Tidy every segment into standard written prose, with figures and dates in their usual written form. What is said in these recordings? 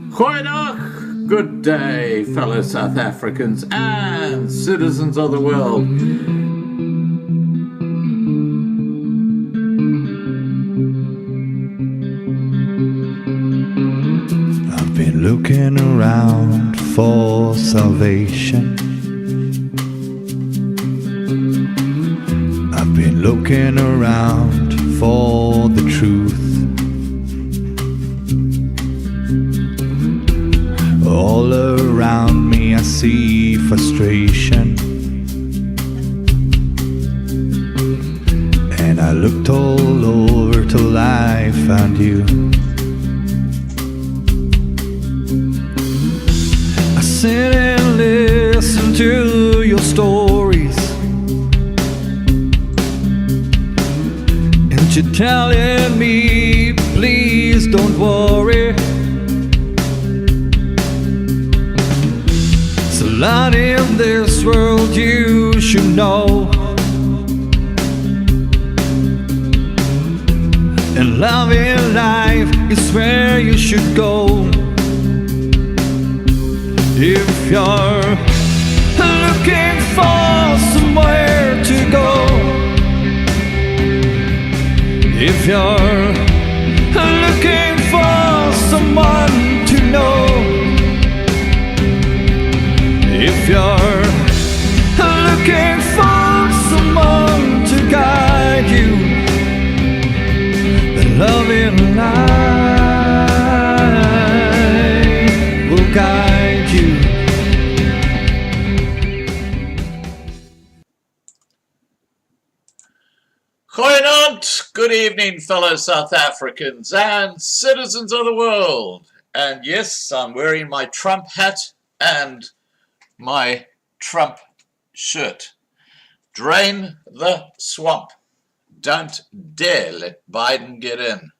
Goeiedag, good day, fellow South Africans and citizens of the world. I've been looking around for salvation. I've been looking around for the truth. All around me I see frustration, and I looked all over till I found you. I sit and listen to your stories, and you're telling me, please don't worry. It's a lot in this world you should know, and love in life is where you should go. If you're looking for somewhere to go, if you're looking for someone to know, if you're looking for someone to guide you, then love in life will guide you. Goeienaand, good evening, fellow South Africans and citizens of the world. And yes, I'm wearing my Trump hat and my Trump shirt. Drain the swamp. Don't dare let Biden get in.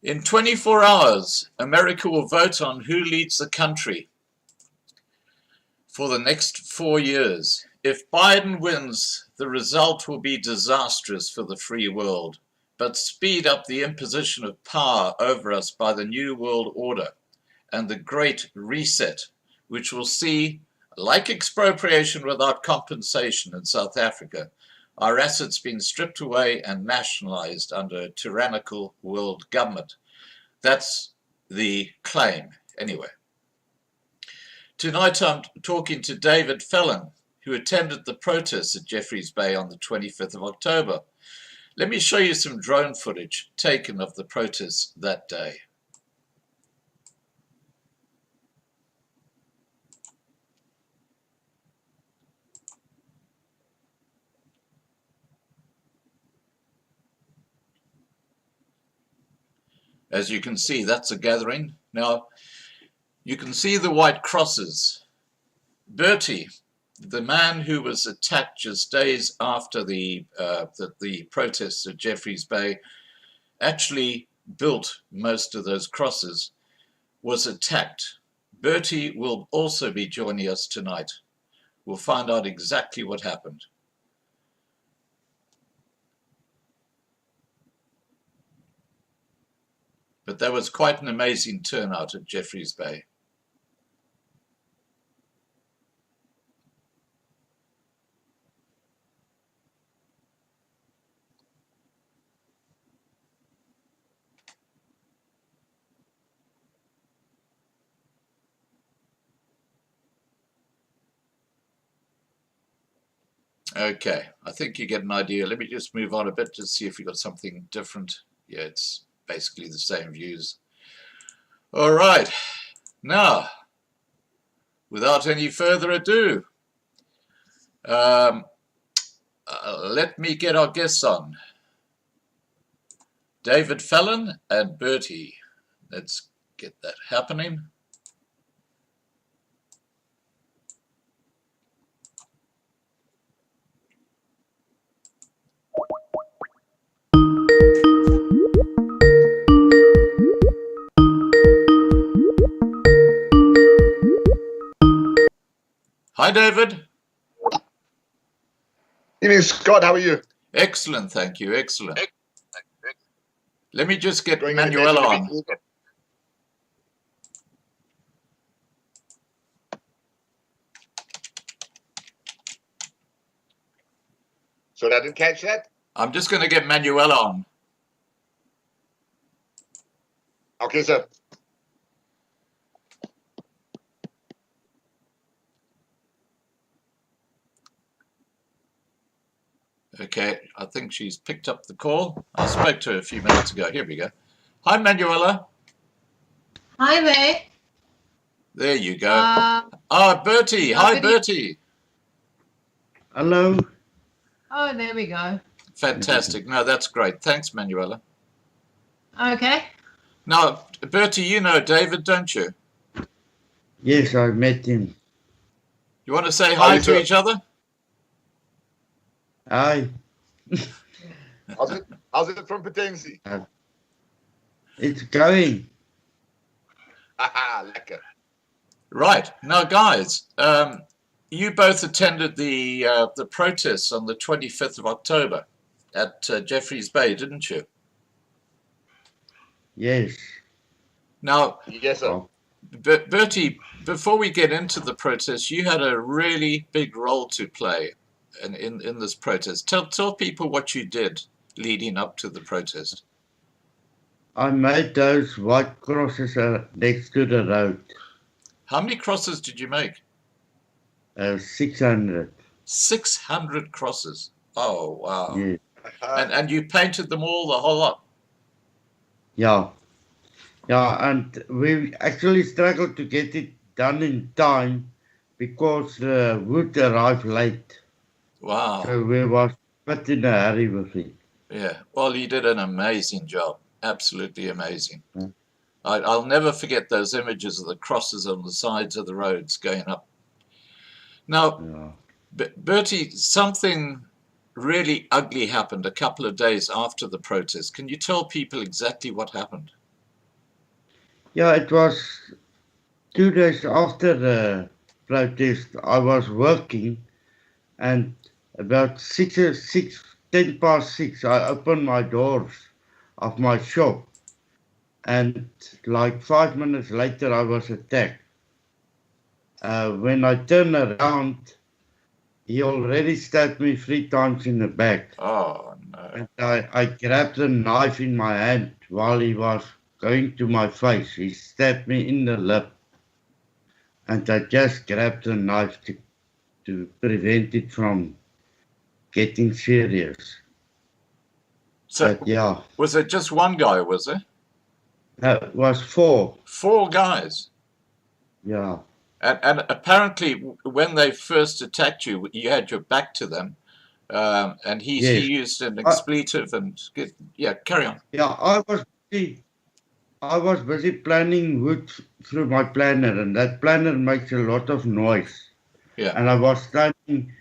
In 24 hours, America will vote on who leads the country for the next 4 years. If Biden wins, the result will be disastrous for the free world, but speed up the imposition of power over us by the New World Order and the Great Reset, which will see, like expropriation without compensation in South Africa, our assets being stripped away and nationalized under a tyrannical world government. That's the claim, anyway. Tonight I'm talking to David Phelan, who attended the protests at Jeffreys Bay on the 25th of October. Let me show you some drone footage taken of the protests that day. As you can see, that's a gathering. Now, you can see the white crosses. Bertie, the man who was attacked just days after the protests at Jeffreys Bay, actually built most of those crosses, was attacked. Bertie will also be joining us tonight. We'll find out exactly what happened. But there was quite an amazing turnout at Jeffreys Bay. Okay, I think you get an idea. Let me just move on a bit to see if we got something different. Yeah, it's basically the same views. All right, now, without any further ado, let me get our guests on. David Phelan and Bertie. Let's get that happening. Hi, David. Evening, Scott. How are you? Excellent, thank you. Excellent. Let me just get Going in the Manuela desert to on. be eaten. So I didn't catch that? I'm just going to get Manuela on. Okay, sir. Okay, I think she's picked up the call. I spoke to her a few minutes ago. Here we go. Hi, Manuela. Hi there. There you go. Bertie. Hi, Bertie. Hello. Oh, there we go. Fantastic. No, that's great. Thanks, Manuela. Okay. Now, Bertie, you know David, don't you? Yes, I met him. You want to say How hi you to doing? each other? Hi. How's it from Potensi? It's going. Haha, lekker. Right. Now, guys, you both attended the protests on the 25th of October at Jeffreys Bay, didn't you? Yes. Now, Yes, sir. Oh, Bertie, before we get into the protest, you had a really big role to play in this protest. Tell people what you did leading up to the protest. I made those white crosses next to the road. How many crosses did you make? 600. 600 crosses. Oh, wow. Yeah. And you painted them all, the whole lot? Yeah. Yeah, and we actually struggled to get it done in time because the wood arrived late. Wow. So we was a bit in a hurry with it. Yeah. Well, you did an amazing job. Absolutely amazing. Yeah. I'll never forget those images of the crosses on the sides of the roads going up. Now, Yeah. Bertie, something really ugly happened a couple of days after the protest. Can you tell people exactly what happened? Yeah, it was 2 days after the protest. I was working, and about 10 past 6, I opened my doors of my shop, and like 5 minutes later, I was attacked. When I turned around, he already stabbed me 3 times in the back. Oh, no. And I grabbed a knife in my hand while he was going to my face. He stabbed me in the lip. And I just grabbed the knife to prevent it from getting serious. So, But yeah, was it just one guy, was it? it was 4. 4 guys. Yeah. And apparently, when they first attacked you, you had your back to them, and he Yes. used an expletive. Yeah, carry on. Yeah, I was busy planning wood through my planner, and that planner makes a lot of noise. Yeah. And I was standing,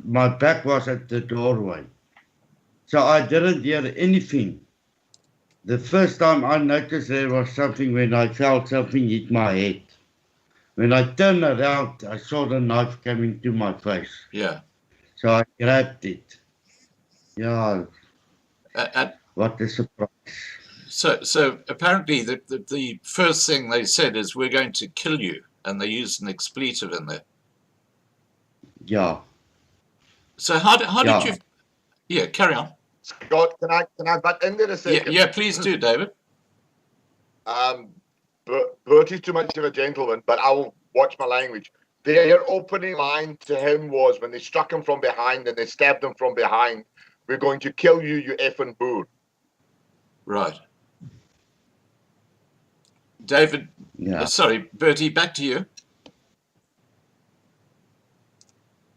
my back was at the doorway. So I didn't hear anything. The first time I noticed there was something when I felt something hit my head. When I turned around, I saw the knife coming to my face. Yeah. So I grabbed it. Yeah, And what a surprise. so apparently, the first thing they said is, "We're going to kill you," and they used an expletive in there. Yeah. So how Yeah. did you? Yeah, carry on. Scott, can I butt in there a second? Yeah, please do, David. Bertie's too much of a gentleman, but I will watch my language. Their opening line to him was when they struck him from behind and they stabbed him from behind, "We're going to kill you, you effing boor." Right. David, Yeah. sorry, Bertie, back to you.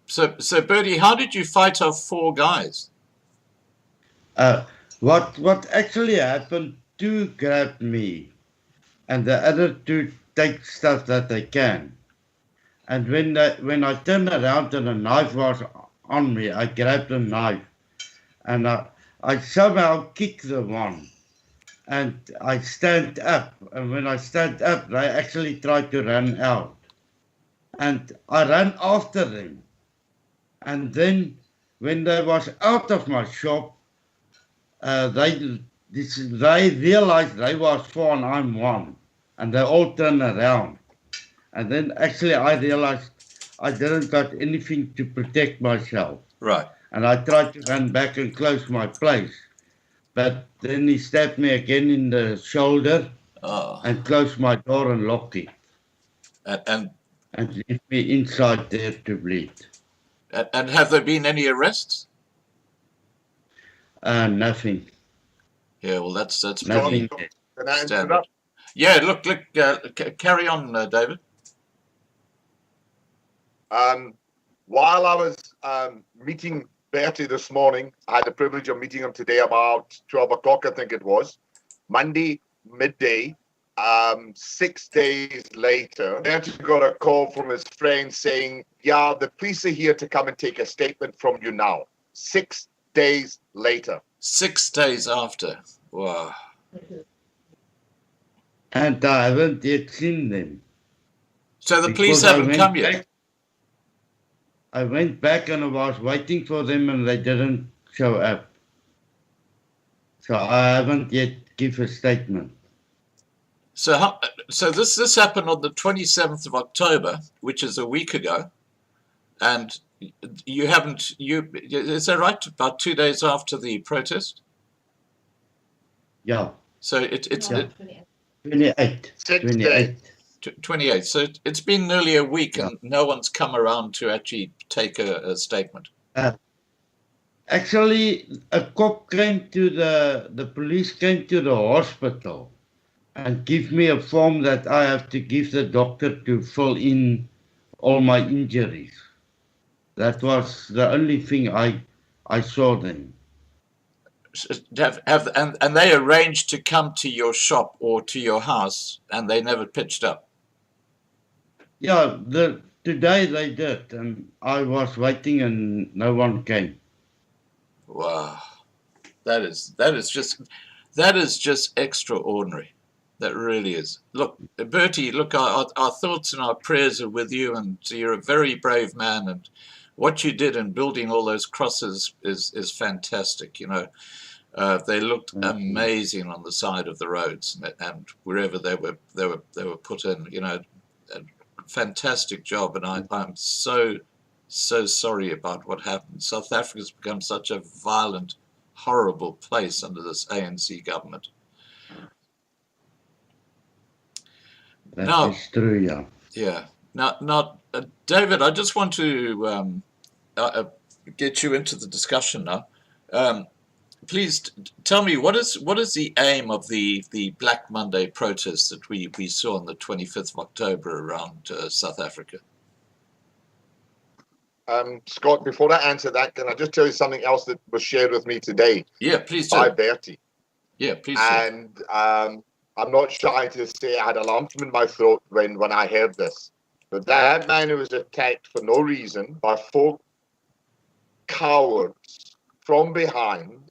So Bertie, how did you fight off 4 guys? What actually happened, 2 grabbed me, and the other 2 take stuff that they can. And when I turned around and a knife was on me, I grabbed a knife, and I somehow kicked the one, and I stand up. And when I stand up, they actually tried to run out, and I ran after them. And then when they was out of my shop, they realized they was 4 and I'm 1. And they all turned around. And then actually I realized I didn't got anything to protect myself. Right. And I tried to run back and close my place. But then he stabbed me again in the shoulder Oh. and closed my door and locked it. And And left me inside there to bleed. and have there been any arrests? Nothing. Yeah, well, that's Nothing. pretty Can I standard. interrupt? Yeah, look, carry on, David. While I was meeting Bertie this morning, I had the privilege of meeting him today about 12 o'clock, I think it was, Monday midday. 6 days later, Bertie got a call from his friend saying, yeah, the police are here to come and take a statement from you now. 6 days later. 6 days after. Wow. And I haven't yet seen them. So the police Because I haven't went come yet? back- I went back and I was waiting for them and they didn't show up. So I haven't yet give a statement. So this happened on the 27th of October, which is a week ago, and you haven't, is that right? About 2 days after the protest? Yeah, So it's Yeah. 28. 6 28. 28. So it's been nearly a week Yeah. and no one's come around to actually take a statement. Actually, a cop came to the police came to the hospital and give me a form that I have to give the doctor to fill in all my injuries. That was the only thing I saw them. And they arranged to come to your shop or to your house and they never pitched up. Yeah, today they did, and I was waiting and no one came. Wow. That is just extraordinary. That really is. Look, Bertie, look, our thoughts and our prayers are with you, and you're a very brave man, and what you did in building all those crosses is fantastic. You know, they looked amazing on the side of the roads and wherever they were put in. You know, a fantastic job, and I'm so sorry about what happened. South Africa's become such a violent, horrible place under this ANC government. That is true, yeah. Yeah. Now, David, I just want to get you into the discussion now. Please tell me what is the aim of the Black Monday protests that we saw on the 25th of October around South Africa? Scott, before I answer that, can I just tell you something else that was shared with me today? Yeah, please do. By Bertie. Yeah, please do. And I'm not shy to say I had a lump in my throat when I heard this. But that man who was attacked for no reason by 4 cowards from behind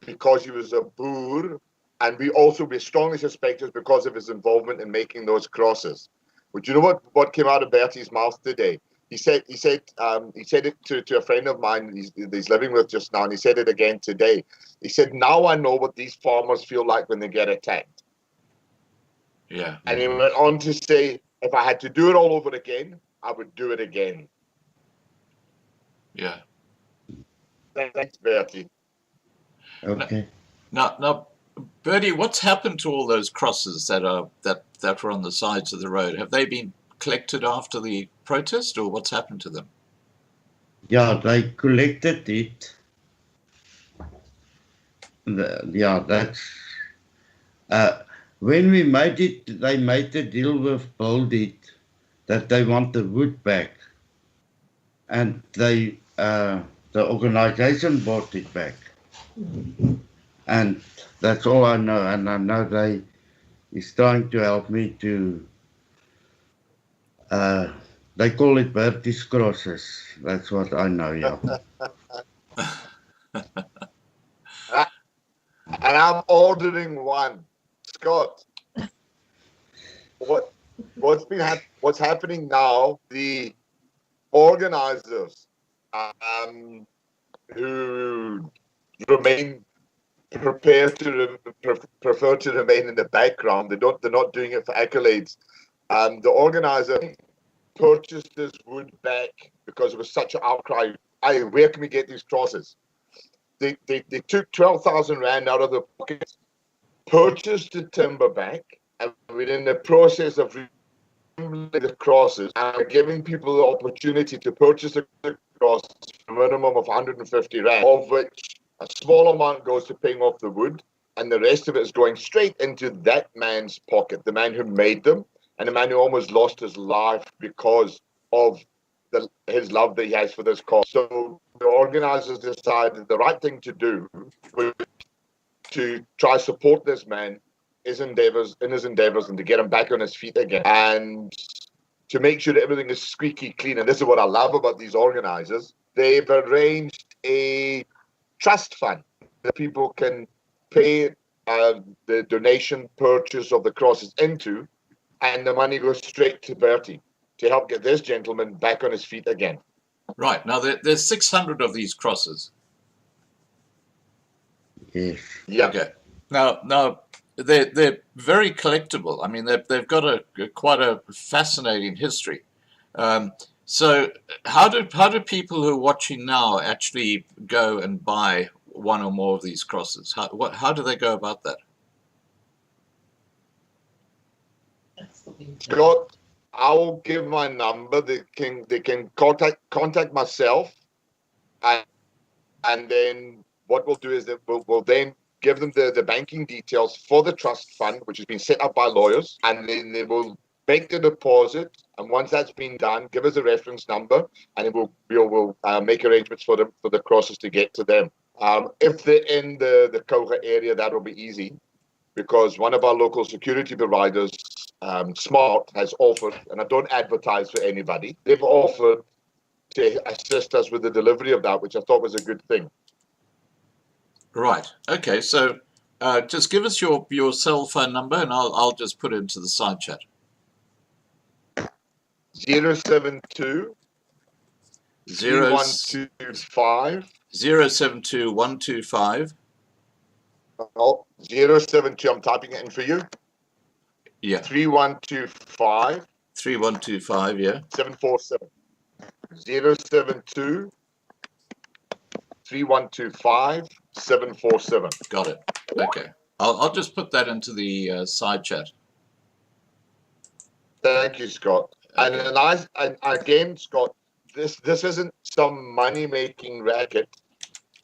because he was a Boer, and we strongly suspect it because of his involvement in making those crosses. But you know what came out of Bertie's mouth today? He said it to a friend of mine he's living with just now, and he said it again today. He said, now I know what these farmers feel like when they get attacked. Yeah. And he went on to say, if I had to do it all over again, I would do it again. Yeah. Thanks, Bertie. Okay. Now, Bertie, what's happened to all those crosses that were on the sides of the road? Have they been collected after the protest, or what's happened to them? Yeah, they collected it. That's when we made it. They made the deal with Bertie that they want the wood back, and the organization bought it back. And that's all I know. And I know they is trying to help me to. They call it Bertie's crosses. That's what I know. Yeah. And I'm ordering one, Scott. What's happening now? The organizers who remain prefer to remain in the background. They're not doing it for accolades. The organizer purchased this wood back because it was such an outcry. Where can we get these crosses? They took 12,000 rand out of the pocket, purchased the timber back, and within the process of removing the crosses and giving people the opportunity to purchase the crosses for a minimum of 150 rand, of which a small amount goes to paying off the wood, and the rest of it is going straight into that man's pocket, the man who made them, and the man who almost lost his life because of his love that he has for this cause. So the organizers decided the right thing to do was to try support this man in his endeavors and to get him back on his feet again, and to make sure that everything is squeaky clean. And this is what I love about these organizers. They've arranged a trust fund that people can pay the donation purchase of the crosses into, and the money goes straight to Bertie to help get this gentleman back on his feet again. Right. Now, there's 600 of these crosses. Yes. Yeah. Okay. Now they're very collectible. I mean, they've got quite a fascinating history. So how do people who are watching now actually go and buy one or more of these crosses? How do they go about that? Scott, I'll give my number. They can contact myself, and then what we'll do is that we'll then give them the banking details for the trust fund, which has been set up by lawyers, and then they will make the deposit. And once that's been done, give us a reference number, and then we'll make arrangements for the crosses to get to them. If they're in the Koga area, that'll be easy, because one of our local security providers, Smart, has offered, and I don't advertise for anybody, they've offered to assist us with the delivery of that, which I thought was a good thing. Right. Okay. So just give us your cell phone number, and I'll just put it into the side chat. 072 3125 072 125. Oh, 072, I'm typing it in for you. Yeah. 3125 3125. Yeah. 747. 072 3125 747. Got it. Okay. I'll just put that into the side chat. Thank you, Scott. Okay. And again, Scott, this isn't some money-making racket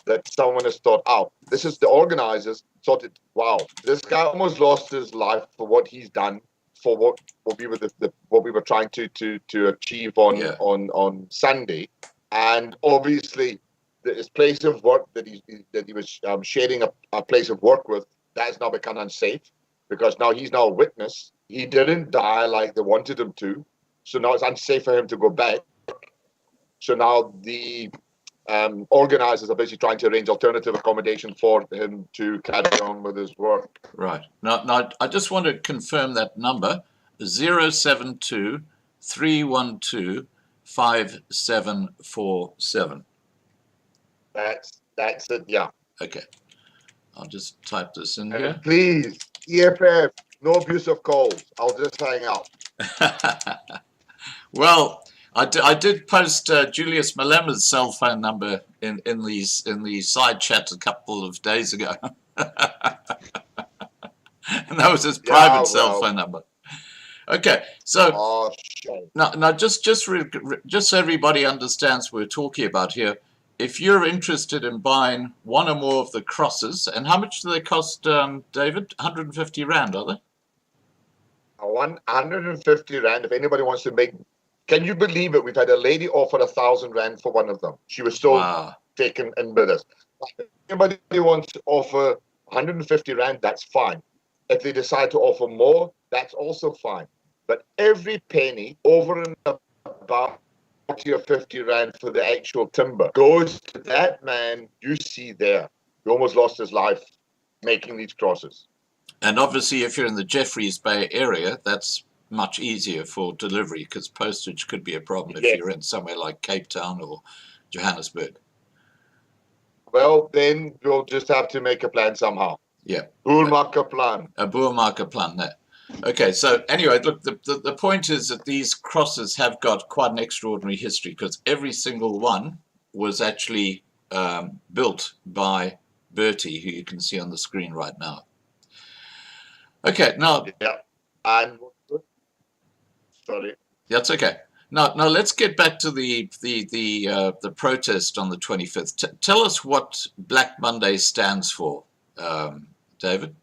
that someone has thought out. This is the organizers thought it. Wow, this guy almost lost his life for what he's done, for what we were trying to achieve on Sunday, and obviously his place of work that he was sharing a place of work with, that has now become unsafe, because now he's now a witness. He didn't die like they wanted him to, so now it's unsafe for him to go back. So now the organizers are basically trying to arrange alternative accommodation for him to carry on with his work. Right. Now I just want to confirm that number, 072 312 5747. That's it, yeah. Okay. I'll just type this in And here. please, EFF, no abuse of calls. I'll just hang out. Well, I did post Julius Malema's cell phone number in the side chat a couple of days ago, and that was his private cell phone number. Okay, so now just so everybody understands what we're talking about here. If you're interested in buying one or more of the crosses, and how much do they cost, David? 150 rand, are they? 150 rand. If anybody wants to make, can you believe it? We've had a lady offer 1,000 rand for one of them. She was so taken in with us. If anybody wants to offer 150 rand, that's fine. If they decide to offer more, that's also fine. But every penny over and above 40 or 50 rand for the actual timber goes to that man you see there. He almost lost his life making these crosses. And obviously, if you're in the Jeffreys Bay area, that's much easier for delivery, because postage could be a problem if you're in somewhere like Cape Town or Johannesburg. Well, then we'll just have to make a plan somehow. Yeah. We'll make a plan. A boermarker plan there. Okay, so anyway, look, the point is that these crosses have got quite an extraordinary history because every single one was actually built by Bertie, who you can see on the screen right now. Okay, now Yeah. And sorry. that's okay. Now let's get back to the protest on the 25th. Tell us what Black Monday stands for, David.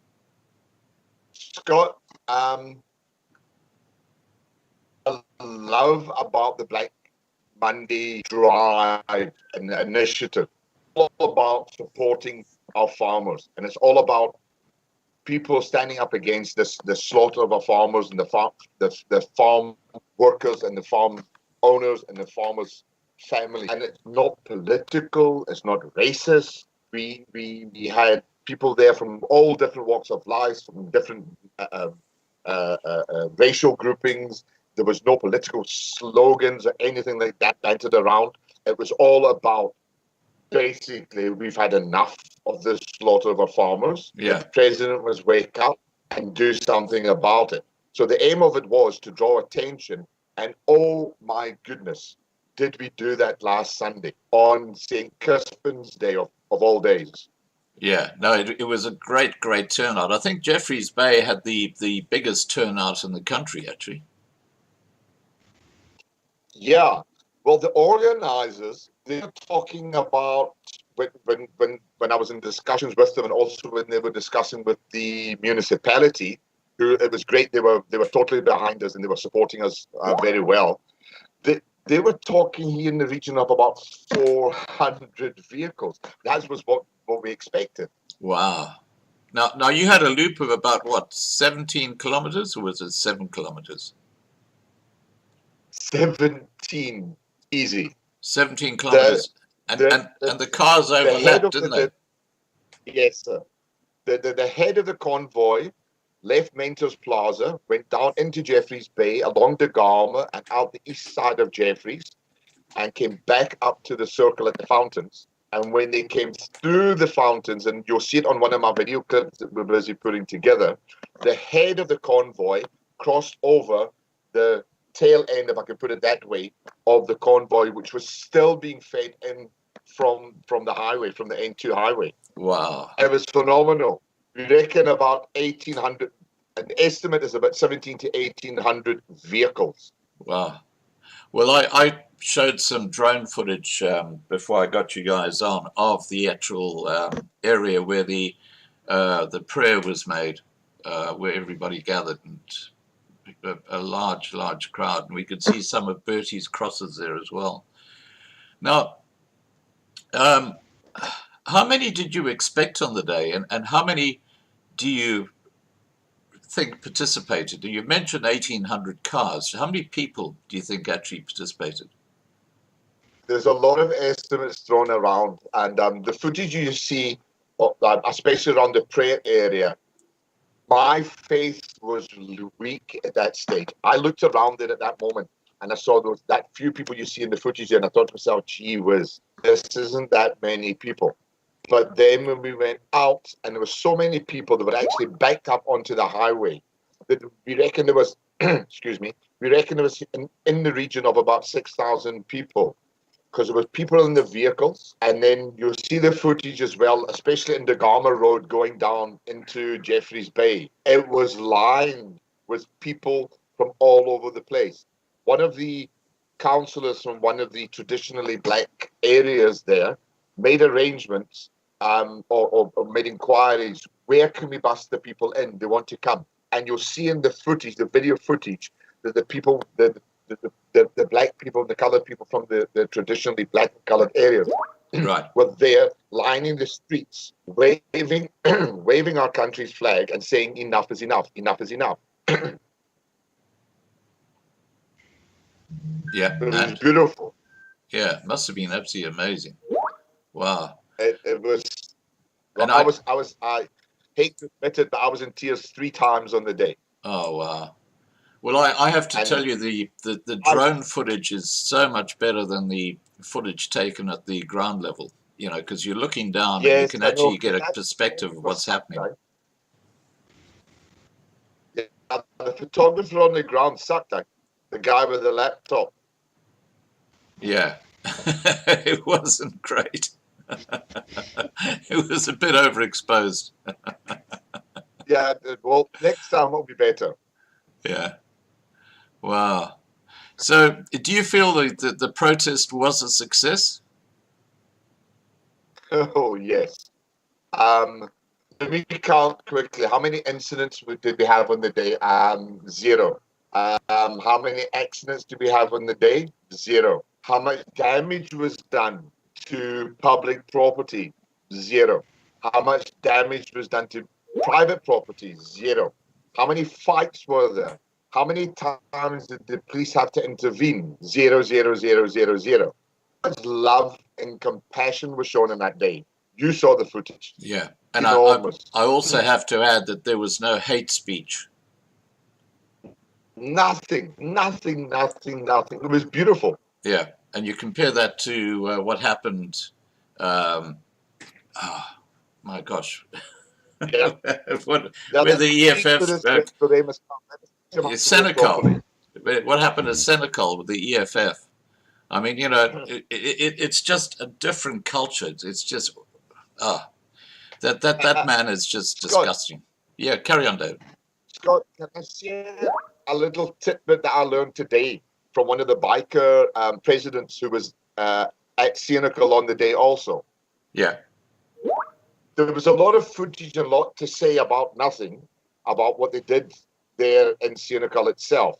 Scott, I love about the Black Monday drive and initiative. It's all about supporting our farmers, and it's all about people standing up against the slaughter of our farmers and the farm workers and the farm owners and the farmers' families. And it's not political. It's not racist. We had people there from all different walks of life, from different racial groupings. There was no political slogans or anything like that bantered around. It was all about basically we've had enough of the slaughter of our farmers. Yeah. The president was wake up and do something about it. So the aim of it was to draw attention. And oh my goodness, did we do that last Sunday on St. Crispin's Day of all days? Yeah, no, it was a great turnout. I think Jeffreys Bay had the biggest turnout in the country, actually. Yeah. Well, the organizers, they're talking about when I was in discussions with them, and also when they were discussing with the municipality, who it was great. They were totally behind us and they were supporting us very well. They were talking here in the region of about 400 vehicles. That was what we expected. Wow. Now you had a loop of about what, 17 kilometers, or was it 7 kilometers? 17 easy. 17 kilometers, and the cars overlapped, didn't they? Yes, sir. The head of the convoy left Mentors Plaza, went down into Jeffreys Bay, along the Garma and out the east side of Jeffreys, and came back up to the circle at the fountains. And when they came through the fountains, and you'll see it on one of my video clips that we're busy putting together, the head of the convoy crossed over the tail end, if I can put it that way, of the convoy, which was still being fed in from the highway, from the N2 highway. Wow. It was phenomenal. We reckon about 1,800, an estimate is about 17 to 1,800 vehicles. Wow. Well, I showed some drone footage before I got you guys on of the actual area where the prayer was made, where everybody gathered, and a large crowd, and we could see some of Bertie's crosses there as well. Now, how many did you expect on the day, and how many do you think participated? You mentioned 1,800 cars. How many people do you think actually participated? There's a lot of estimates thrown around, and the footage you see, especially around the prayer area, my faith was weak at that stage. I looked around it at that moment, and I saw that few people you see in the footage there, and I thought to myself, gee whiz, this isn't that many people. But then when we went out, and there were so many people that were actually backed up onto the highway, that we reckon there was, excuse me, we reckon there was in the region of about 6,000 people, because there was people in the vehicles. And then you'll see the footage as well, especially in the Garma Road going down into Jeffreys Bay. It was lined with people from all over the place. One of the councillors from one of the traditionally black areas there made arrangements or made inquiries, where can we bus the people in? They want to come. And you'll see in the footage, the video footage, that the people, the black people, the colored people from the traditionally black and colored areas Right. were there lining the streets, waving waving our country's flag and saying enough is enough, enough is enough. Yeah. It was beautiful. Yeah, it must have been absolutely amazing. Wow. It was. And I hate to admit it, but I was in tears 3 times on the day. Oh, wow. Well, I have to tell you, the drone footage is so much better than the footage taken at the ground level. you know, because you're looking down and you Yes, can I know. actually get a That's perspective of what's happening. right? Yeah, the photographer on the ground sucked. The guy with the laptop. Yeah, it wasn't great. It was a bit overexposed. Yeah, well, next time will be better. Yeah. Wow. So, do you feel that the protest was a success? Oh, yes. Let me count quickly. How many incidents did we have on the day? Zero. How many accidents did we have on the day? Zero. How much damage was done to public property? Zero. How much damage was done to private property? Zero. How many fights were there? How many times did the police have to intervene? Zero, zero, zero, zero, zero. How much love and compassion was shown on that day? You saw the footage. Yeah. And Enormous. I also have to add that there was no hate speech. Nothing, nothing, nothing, nothing. It was beautiful. Yeah. And you compare that to what happened. Oh, my gosh. Yeah. Where Now, the EFF, so they must come to Senecal. What happened at Senecal with the EFF? I mean, you know, it's just a different culture. It's just, that man is just Scott, disgusting. Yeah, carry on, David. Scott, can I share a little tidbit that I learned today from one of the biker presidents who was at Senecal on the day also? Yeah. There was a lot of footage and a lot to say about nothing, about what they did there in Senecal itself.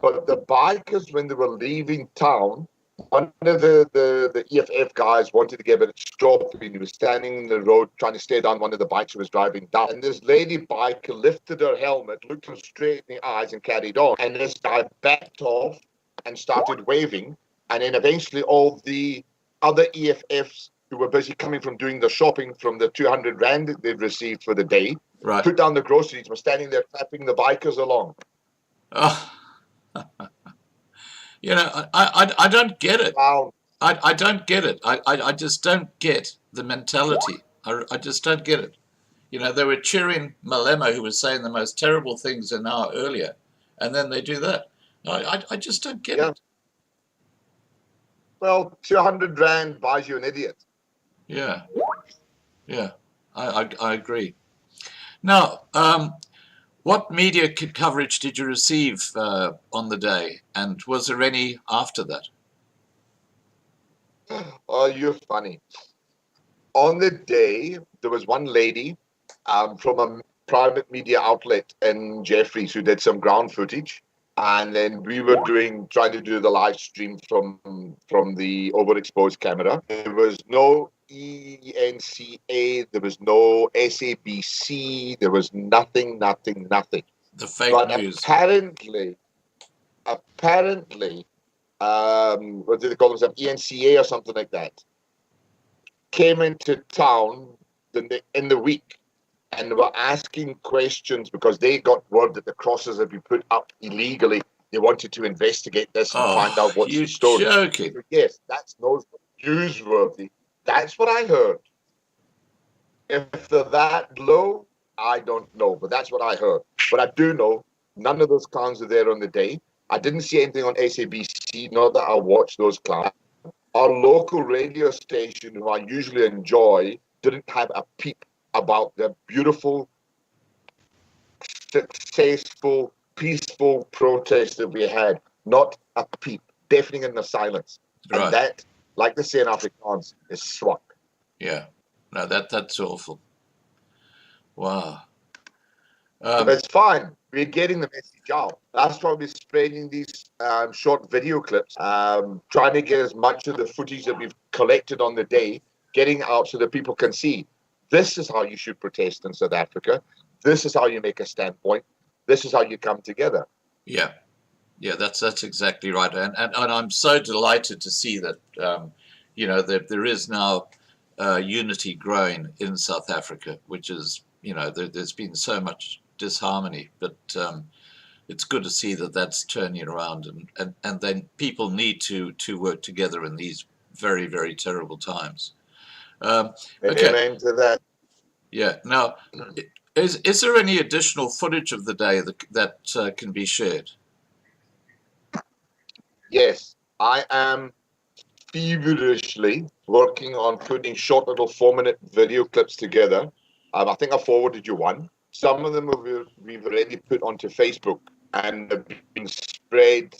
But the bikers, when they were leaving town, one of the EFF guys wanted to give it a stop. He was standing in the road trying to stay down one of the bikes who was driving down. And this lady biker lifted her helmet, looked him straight in the eyes and carried on. And this guy backed off and started waving. And then eventually all the other EFFs who were busy coming from doing the shopping from the 200 rand that they'd received for the day, Right. put down the groceries, were standing there clapping the bikers along. Oh. You know, I don't get it. Wow. I don't get it. I just don't get the mentality. I just don't get it. You know, they were cheering Malema, who was saying the most terrible things an hour earlier, and then they do that. I just don't get it. Well, 200 rand buys you an idiot. Yeah. Yeah, I agree. Now, what media coverage did you receive on the day, and was there any after that? Oh, you're funny. On the day, there was one lady from a private media outlet in Jeffreys who did some ground footage, and then we were trying to do the live stream from the overexposed camera. There was no ENCA, there was no SABC, there was nothing. The fake But news. apparently, what did they call themselves? ENCA or something like that, came into town in the week and were asking questions because they got word that the crosses had been put up illegally. They wanted to investigate this and find out what's the story. You're joking. So yes, that's newsworthy. That's what I heard. If they're that low, I don't know, but that's what I heard. But I do know none of those clowns are there on the day. I didn't see anything on SABC, not that I watched those clowns. Our local radio station, who I usually enjoy, didn't have a peep about the beautiful, successful, peaceful protest that we had. Not a peep, deafening in the silence. Right. And that, like they say in Afrikaans, is swak. Yeah. No, that's awful. Wow. It's fine. We're getting the message out. That's why we're spreading these short video clips, trying to get as much of the footage that we've collected on the day, getting out so that people can see. This is how you should protest in South Africa. This is how you make a standpoint. This is how you come together. Yeah. Yeah, that's exactly right. And I'm so delighted to see that, you know, that there is now unity growing in South Africa, which is, you know, there's been so much disharmony, but it's good to see that that's turning around, and then people need to work together in these very, very terrible times. Okay. Amen to that. Yeah. Now, is there any additional footage of the day that can be shared? Yes, I am feverishly working on putting short little 4-minute video clips together. I think I forwarded you one. Some of them we've already put onto Facebook and have been spread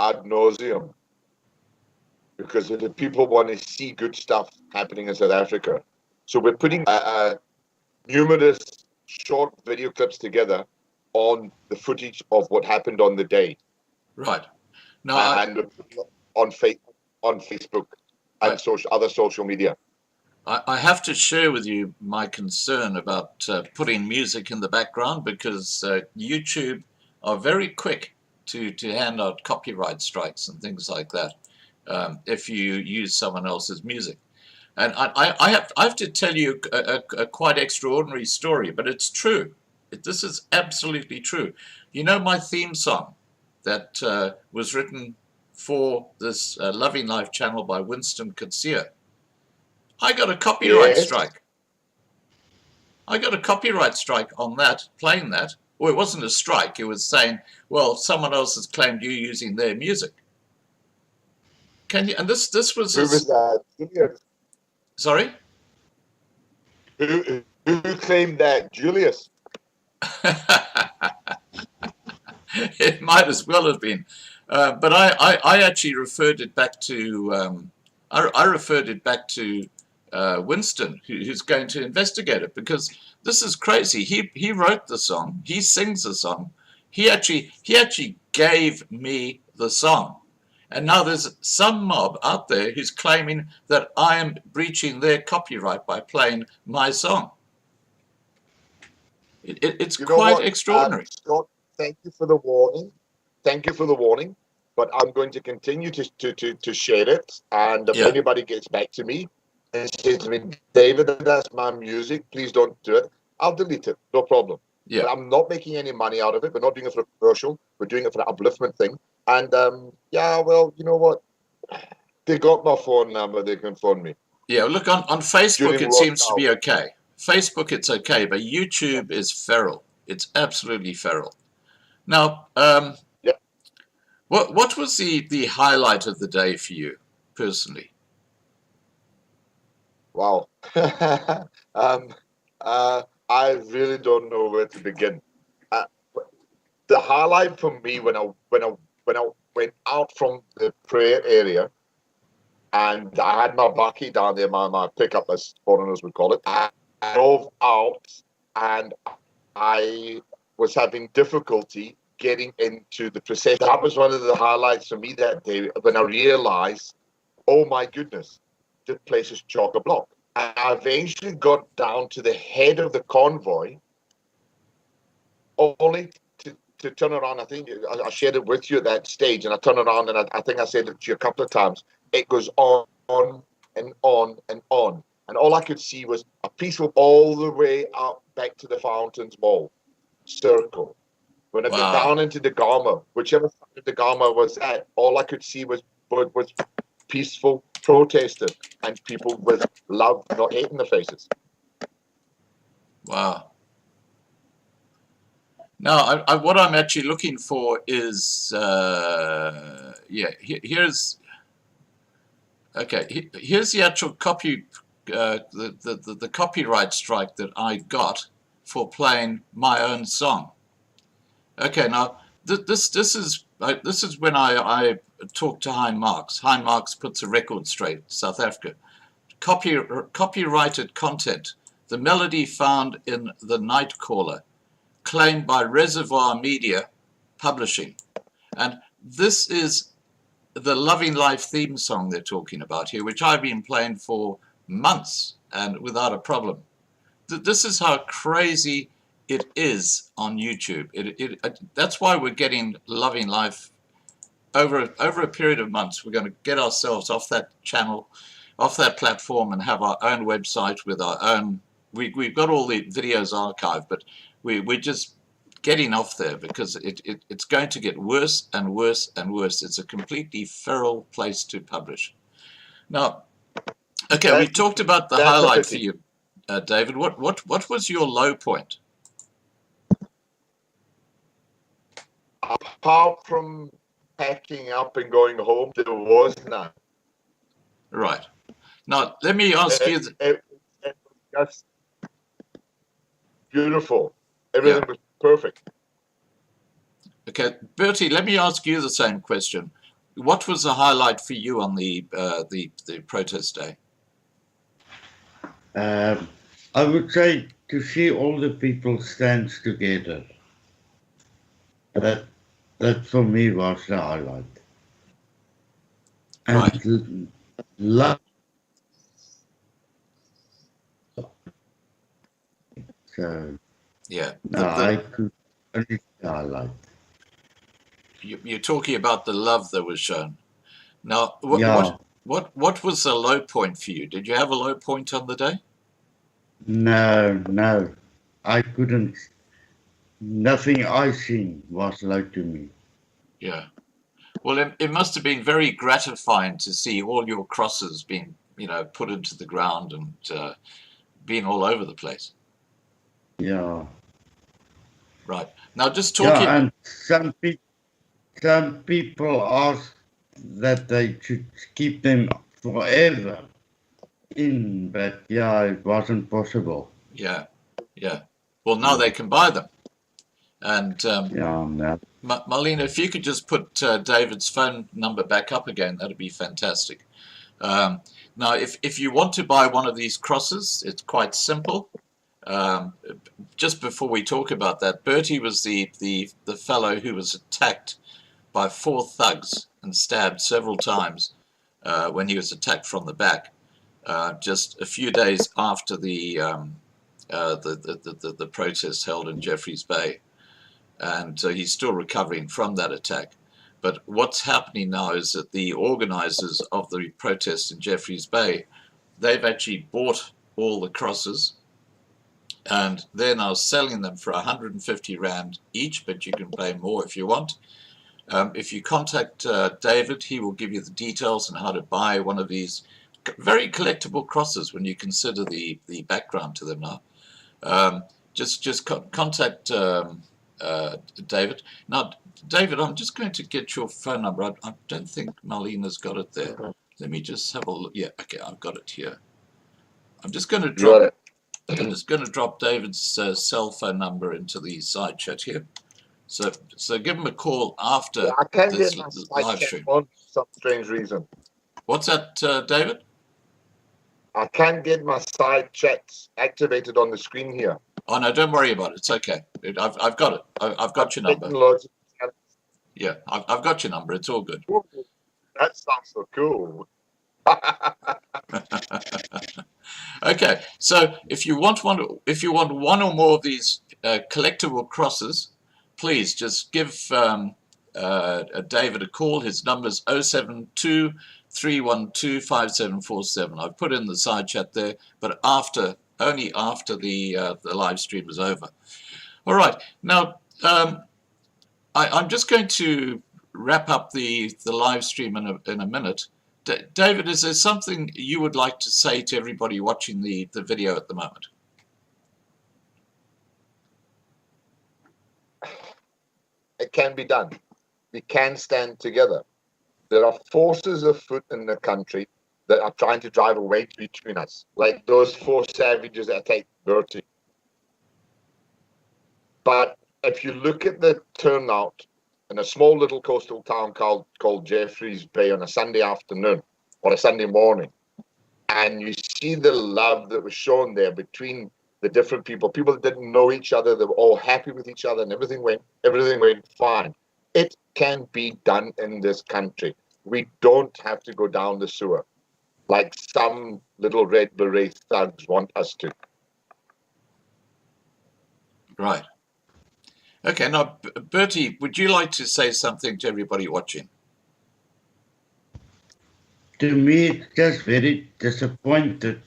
ad nauseum because the people want to see good stuff happening in South Africa. So we're putting numerous short video clips together on the footage of what happened on the day. Right. Now, And on Facebook and other social media. I have to share with you my concern about putting music in the background because YouTube are very quick to hand out copyright strikes and things like that if you use someone else's music. And I have to tell you a quite extraordinary story, but it's true. This is absolutely true. You know my theme song that was written for this Loving Life channel by Winston Coetzee. I got a copyright strike. I got a copyright strike on that, playing that. Well, it wasn't a strike. It was saying, well, someone else has claimed you using their music. Can you? And this was. Who was that? Sorry? Who claimed that? Julius? It might as well have been. But I actually referred it back to I referred it back to Winston, who's going to investigate it, because this is crazy. He wrote the song. He sings the song. He actually gave me the song. And now there's some mob out there who's claiming that I am breaching their copyright by playing my song. It's quite extraordinary. Scott, thank you for the warning. Thank you for the warning. But I'm going to continue to share it. And if anybody gets back to me and says to me, David, that's my music, please don't do it, I'll delete it. No problem. Yeah. But I'm not making any money out of it. We're not doing it for a commercial. We're doing it for an upliftment thing. And well, you know what? They got my phone number. They can phone me. Yeah, look, on Facebook it seems to be okay. Facebook it's okay, but YouTube is feral. It's absolutely feral. Now, what was the highlight of the day for you personally? Wow. I really don't know where to begin. The highlight for me when I went out from the prayer area, and I had my bakkie down there, my pickup, as foreigners would call it. I drove out, and I was having difficulty getting into the procession. That was one of the highlights for me that day when I realized, oh my goodness, this place is chock-a-block. And I eventually got down to the head of the convoy, only to turn around. I think I shared it with you at that stage, and I turned around and I think I said it to you a couple of times. It goes on and on and on. And all I could see was a peaceful all the way up back to the Fountains Mall circle. When I got down into the Gama, whichever side of the Gama was at, all I could see was peaceful protesters and people with love, not hate in their faces. Wow. Now, what I'm actually looking for is, here's the actual copy, the copyright strike that I got for playing my own song. Okay, now this is when I talked to Hein Marks. Hein Marks puts a record straight, South Africa. Copyrighted content, the melody found in The Night Caller, claimed by Reservoir Media Publishing. And this is the Loving Life theme song they're talking about here, which I've been playing for months and without a problem. This is how crazy it is on YouTube. That's why we're getting Loving Life over a period of months. We're going to get ourselves off that channel, off that platform, and have our own website with our own. We've got all the videos archived, but we're just getting off there because it's going to get worse and worse and worse. It's a completely feral place to publish. Now, Okay, we talked about the That's a highlight for pity. you, David. What was your low point? Apart from packing up and going home, there was none. Right. Now, let me ask you. It was just beautiful. Everything Yeah. was perfect. Okay, Bertie, let me ask you the same question. What was the highlight for you on the protest day? I would say to see all the people stand together. That for me was the highlight. Right. And love. So Yeah. no, I could only say highlight. You're talking about the love that was shown. Now, Yeah, what was the low point for you? Did you have a low point on the day? no, I couldn't. Nothing I seen was low to me. Yeah. Well, it must have been very gratifying to see all your crosses being, put into the ground and being all over the place. Yeah, Right. Now, just yeah, talking. and some people asked that they should keep them forever in, but yeah, it wasn't possible. Yeah. Yeah. Well, now they can buy them. And Yeah, no. Marlena, if you could just put David's phone number back up again, that'd be fantastic. Now, if you want to buy one of these crosses, it's quite simple. Just before we talk about that, Bertie was the fellow who was attacked by 4 thugs and stabbed several times when he was attacked from the back, just a few days after the protest held in Jeffreys Bay. And he's still recovering from that attack. But what's happening now is that the organizers of the protest in Jeffreys Bay, they've actually bought all the crosses and they're now selling them for 150 Rand each, but you can pay more if you want. If you contact David, he will give you the details on how to buy one of these very collectible crosses when you consider the background to them now. Just contact David. Now, David, I'm just going to get your phone number. I don't think Marlena's got it there. Let me just have a look. Yeah, okay, I've got it here. I'm just going to drop David's cell phone number into the side chat here. So give him a call after I can't this get my live chat stream. on for some strange reason. What's that, David? I can't get my side chats activated on the screen here. Oh no, don't worry about it. It's okay. I've got it. I've got your number. Yeah, I've got your number. It's all good. Ooh, that sounds so cool. Okay, so if you want one or more of these collectible crosses, please just give David a call. His number's 072 312 5747. I've put in the side chat there, but only after the live stream is over. All right, now I'm just going to wrap up the live stream in a minute. David, is there something you would like to say to everybody watching the video at the moment? It can be done. We can stand together. There are forces afoot in the country that are trying to drive a wedge between us, like those 4 savages that attacked Bertie. But if you look at the turnout in a small little coastal town called Jeffreys Bay on a Sunday afternoon or a Sunday morning, and you see the love that was shown there between the different people that didn't know each other, they were all happy with each other, and everything went fine. It can be done in this country. We don't have to go down the sewer like some little red beret thugs want us to. Right. Okay, now, Bertie, would you like to say something to everybody watching? To me, it's just very disappointed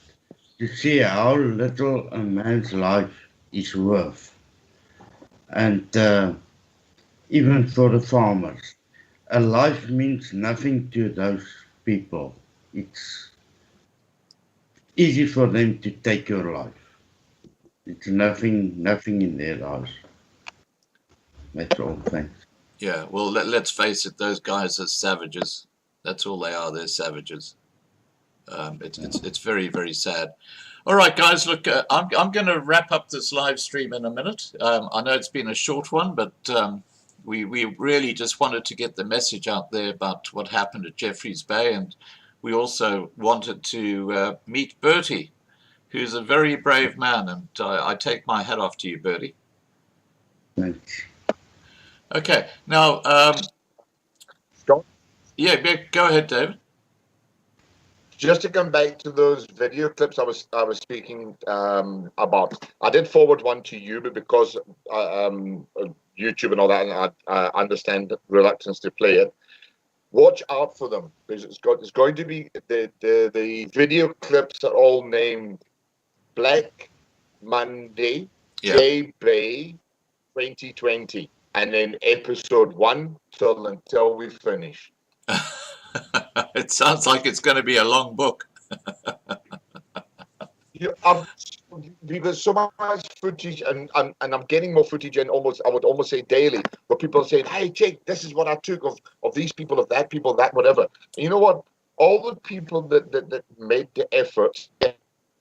to see how little a man's life is worth. And even for the farmers, a life means nothing to those people. easy for them to take your life. It's nothing in their lives. That's all. Thanks. Yeah, well, let's face it, those guys are savages. That's all they are. They're savages. It's very, very sad. All right, guys, look, I'm going to wrap up this live stream in a minute. I know it's been a short one, but we really just wanted to get the message out there about what happened at Jeffreys Bay, and we also wanted to meet Bertie, who's a very brave man, and I take my hat off to you, Bertie. Thanks. Okay, now, Scott? yeah, go ahead, David. Just to come back to those video clips I was speaking about, I did forward one to you, but because YouTube and all that, and I understand the reluctance to play it. Watch out for them, because it's going to be the video clips are all named Black Monday, J-Bay 2020, and then episode 1 until we finish. It sounds like it's going to be a long book. There's so much footage, and I'm getting more footage, and I would almost say daily, where people are saying, "Hey, Jake, this is what I took of these people, of that people, that whatever." And you know what? All the people that made the effort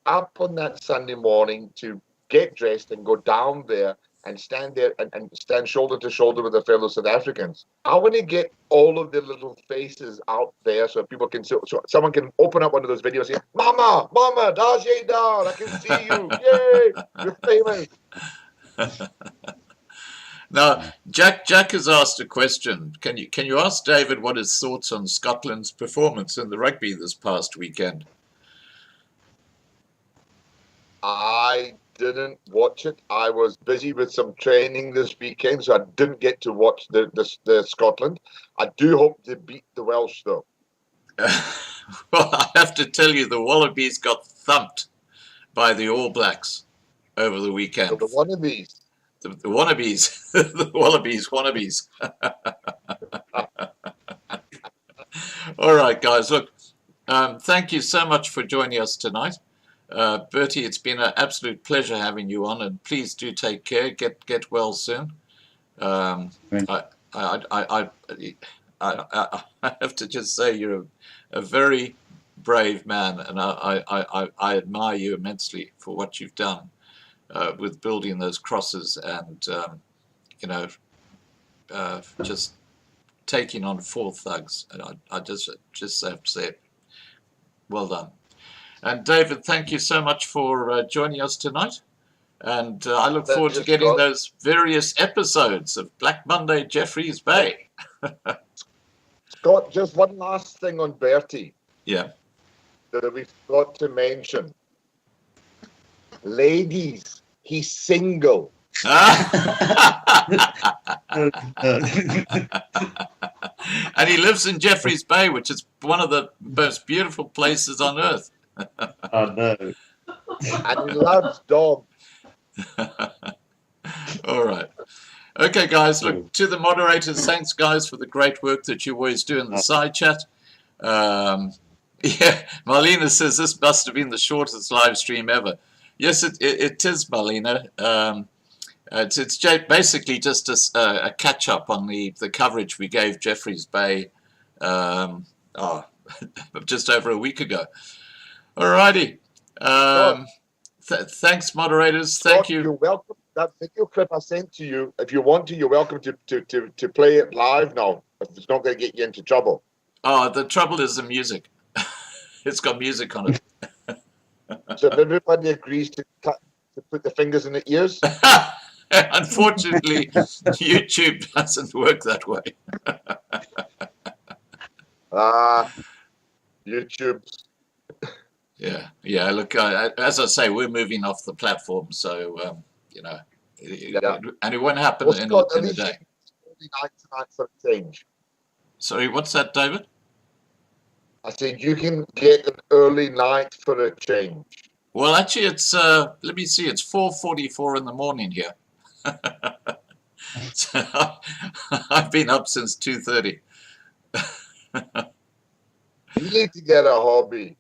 up on that Sunday morning to get dressed and go down there and stand there and stand shoulder to shoulder with their fellow South Africans. I want to get all of their little faces out there so people can, so someone can open up one of those videos and say, Mama, daar jy daar, I can see you, yay, you're famous. Now, Jack has asked a question. Can you ask David what his thoughts on Scotland's performance in the rugby this past weekend? I didn't watch it. I was busy with some training this weekend, so I didn't get to watch the Scotland. I do hope they beat the Welsh, though. Well, I have to tell you, the Wallabies got thumped by the All Blacks over the weekend. So the Wannabes. The Wannabes. The Wallabies wannabes. All right, guys, look, thank you so much for joining us tonight. Bertie, it's been an absolute pleasure having you on, and please do take care. Get well soon. I have to just say you're a very brave man, and I admire you immensely for what you've done with building those crosses and just taking on 4 thugs. And I just have to say, well done. And David, thank you so much for joining us tonight. And I look forward to getting those various episodes of Black Monday, Jeffreys Bay. Scott, just one last thing on Bertie. Yeah. That we forgot to mention. Ladies, he's single. And he lives in Jeffreys Bay, which is one of the most beautiful places on earth. Oh, no. And he loves dogs. All right. Okay, guys, look, to the moderators, thanks, guys, for the great work that you always do in the side chat. Yeah, Marlena says this must have been the shortest live stream ever. Yes, it is, Marlena. It's basically just a catch-up on the coverage we gave Jeffreys Bay just over a week ago. All righty. Thanks, moderators. Thank you. You're welcome. That video clip I sent to you, if you want to, you're welcome to play it live now, if it's not going to get you into trouble. Oh, the trouble is the music. It's got music on it. So if everybody agrees to put the fingers in the ears? Unfortunately, YouTube doesn't work that way. YouTube. Yeah. Look, as I say, we're moving off the platform, so and it won't happen in the day. Night tonight for a change. Sorry, what's that, David? I said you can get an early night for a change. Well, actually, it's let me see, it's 4:44 in the morning here. So I've been up since 2:30. You need to get a hobby.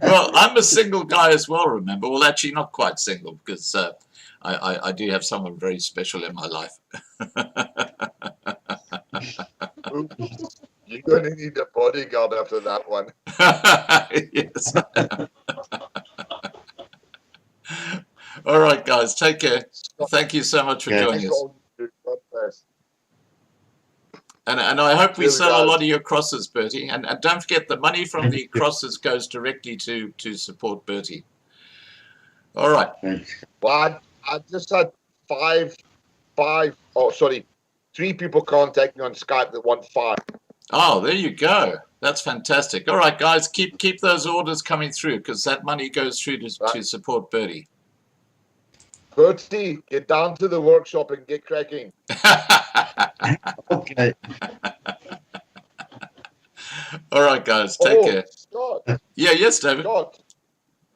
Well, I'm a single guy as well, remember. Well, actually, not quite single, because I do have someone very special in my life. Oops. You're going to need a bodyguard after that one. Yes. All right, guys, take care. Thank you so much for Okay. joining Thanks us. for all you do. God bless. And I hope we Cheers, sell a guys. lot of your crosses, Bertie. And don't forget, the money from the crosses goes directly to support Bertie. All right. Thanks. Well, I just had three people contact me on Skype that want 5. Oh, there you go. That's fantastic. All right, guys, keep those orders coming through, because that money goes through to support Bertie. Bertie, get down to the workshop and get cracking. Okay. All right, guys, take care. Scott, Yeah, yes, David. Scott,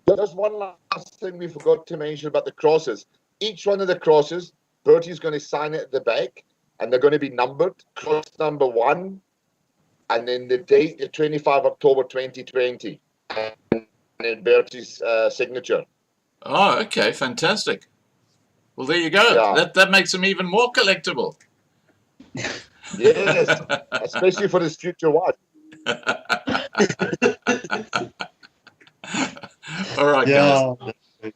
just one last thing we forgot to mention about the crosses. Each one of the crosses, Bertie's going to sign it at the back, and they're going to be numbered. Cross number 1, and then the date, the 25 October 2020, and then Bertie's signature. Oh, okay, fantastic. Well, there you go. Yeah. That makes them even more collectible. Yes, especially for his future wife. All right, guys. Yeah.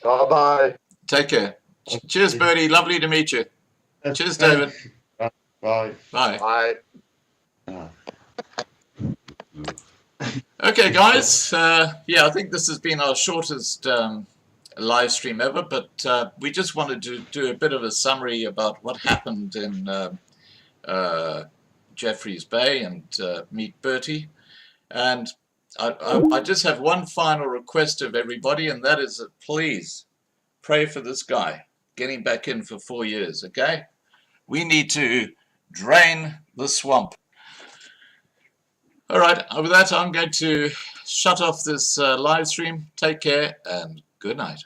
Bye-bye. Take care. Cheers, Bertie. Lovely to meet you. Cheers, David. Bye. Bye. Bye. Okay, guys. Yeah, I think this has been our shortest live stream ever, but we just wanted to do a bit of a summary about what happened in Jeffreys Bay and meet Bertie. And I just have one final request of everybody, and that is that please pray for this guy getting back in for 4 years, okay? We need to drain the swamp. All right, with that, I'm going to shut off this live stream. Take care and good night.